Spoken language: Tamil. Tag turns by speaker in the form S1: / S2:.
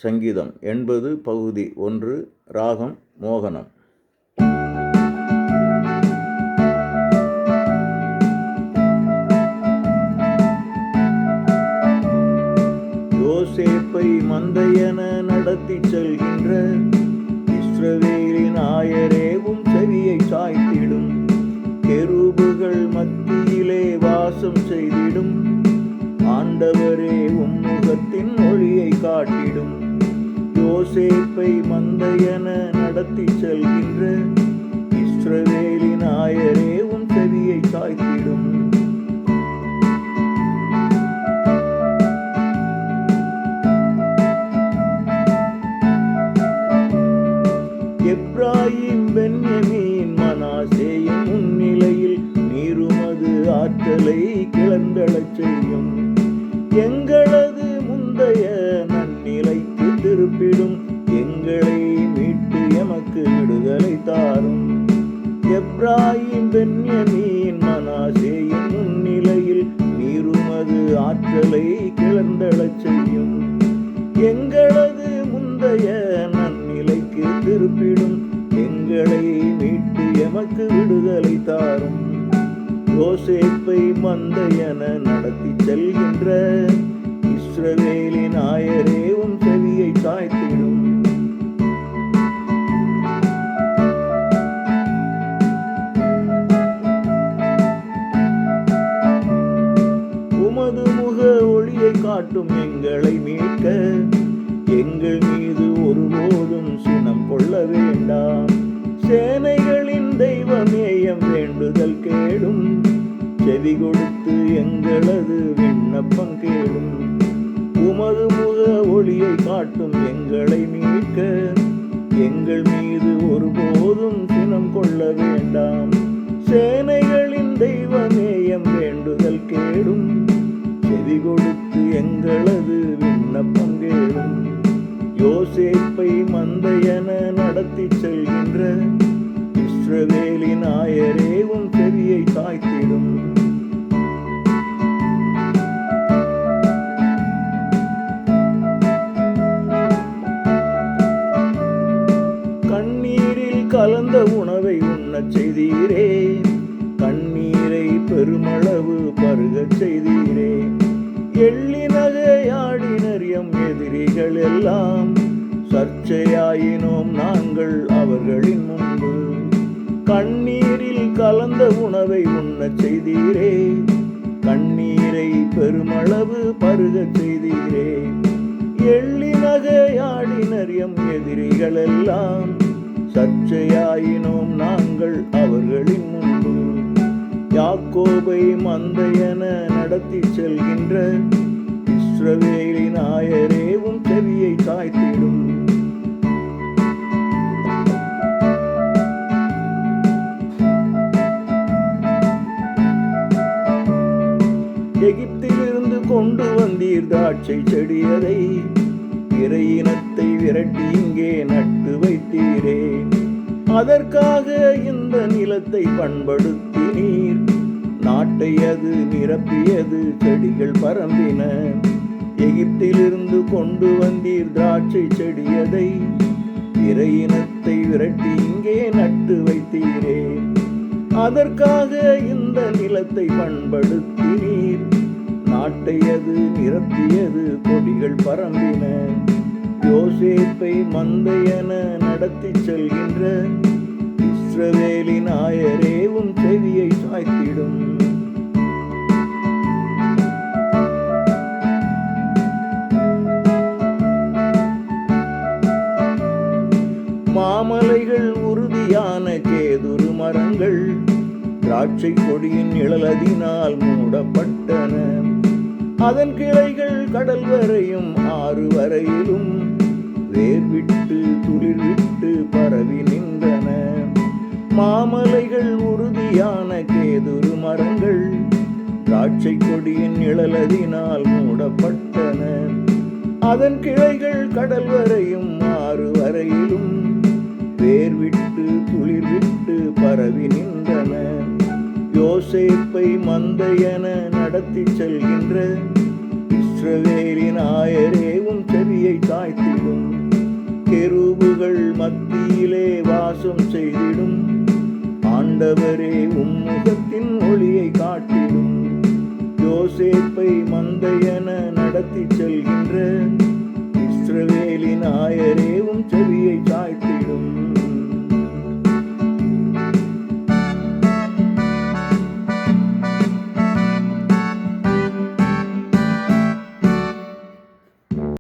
S1: சங்கீதம் 80 பகுதி 1 ராகம் மோகனம். யோசேப்பை மந்தையென நடத்தி செல்கின்ற இஸ்ரவேலின் ஆயரேவும் செவியை சாய்த்திடும். கெரூபுகள் மத்தியிலே வாசம் செய்திடும். ஆண்டவரே உம்முகத்தின் ஒளியை காட்டிடும். யோசேப்பை மந்தையென நடத்தி செல்கின்ற இஸ்ரவேலின் ஆயரே உம் செவியை சாய்த்திடும். எப்ராயிம் பென்யமீன் மனாசேயின் முன்னிலையில் நீருமது ஆற்றலை கிளர்ந்தெழச் செய்யும். எங்களது முந்தைய நன்னிலைக்கு திருப்பிடும். எங்களை மீட்டு எமக்கு விடுதலை தாரும். எப்ராயிம் பென்யமீன் மனாசேயின் முன்னிலையில் நீருமது ஆற்றலை கிளர்ந்தெழச் செய்யும். எங்களது முந்தைய நன்னிலைக்கு திருப்பிடும். எங்களை மீட்டு எமக்கு விடுதலை தாரும். யோசேப்பை மந்தையென நடத்தி செல்கின்ற இஸ்ரவேலின் ஆயரே உம் செவியை சாய்த்திடும். உமது முக ஒளியை காட்டும் எங்களை மீட்க எங்கள் மீது ஒருபோதும் சினம் கொள்ள வேண்டாம். சேனைகளின் தெய்வமேயம் வேண்டுதல் கேடும். செவி கொடுத்து எங்களது விண்ணப்பம் கேடும். உமது முக ஒளியை காட்டும் எங்களை மீட்க எங்கள் மீது ஒருபோதும் சினம் கொள்ள வேண்டாம். சேனைகளின் தெய்வமேயம் வேண்டுதல் கேடும். செவி கொடுத்து எங்களது விண்ணப்பம் கேடும். யோசேப்பை மந்தையென நடத்தி செல்கின்ற இஸ்ரவேலின் ஆயரே உம் செவியை சாய்த்திடும். கண்ணீரில் கலந்த உணவை உண்ணச் செய்தீரே. கண்ணீரை பெருமளவு பருகச் செய்தீரே. எள்ளினகையாடினர் எம் எதிரிகள் எல்லாம். சர்ச்சையாயினோம் நாங்கள் அவர்களின் முன்பு. கண்ணீரில் கலந்த உணவை உண்ணச் செய்தீரே. கண்ணீரை பெருமளவு பருகச் செய்தீரே. எள்ளினகையாடினர் எம் எதிரிகள் எல்லாம். சர்ச்சையாயினோம் நாங்கள் அவர்களின் முன்பு. யாக்கோபை மந்தையென நடத்தி செல்கின்ற இஸ்ரவேலின் ஆயரே உம் செவியை சாய்த்திடும். எகிப்திலிருந்து கொண்டு வந்தீர் திராட்சை செடியதை. இறையினத்தை விரட்டி இங்கே நட்டு வைத்தீரே. அதற்காக இந்த நிலத்தை பண்படுத்தினீர். நாட்டை அது நிரப்பியது, செடிகள் பரம்பின. எகிப்திலிருந்து கொண்டு வந்தீர் திராட்சை செடியதை. இறையினத்தை விரட்டி இங்கே நட்டு வைத்தீரே. அதற்காக இந்த நிலத்தை பண்படுத்தினீர். நாட்டை அது நிரப்பியது, கொடிகள் பரம்பின. யோசேப்பை மந்தையென நடத்தி செல்கின்ற இஸ்ரவேலின் ஆயரே உம் செவியை சாய்த்திடும். மாமலைகள் உறுதியான கேதுரு மரங்கள் திராட்சை கொடியின் நிழலதினால் மூடப்பட்டன. அதன் கிளைகள் கடல் வரையும் ஆறு வரையிலும் வேர் விட்டு துளிர் விட்டு பரவி நின்றன. மாமலைகள் உறுதியான கேதுரு மரங்கள் திராட்சை கொடியின் நிழலதினால் மூடப்பட்டன. அதன் கிளைகள் கடல் வரையும் ஆறு வரையிலும் வேர் விட்டு துளிர் விட்டு பரவி நின்றன. யோசேப்பை மந்தையென நடத்தி செல்கின்ற இஸ்ரவேலின் ஆயரே உம் செவியை சாய்த்திடும். ஆண்டவரே உம்முகத்தின் ஒளியை காட்டிடும். யோசேப்பை மந்தையென நடத்தி செல்கின்ற இஸ்ரவேலின் ஆயரே உம் செவியை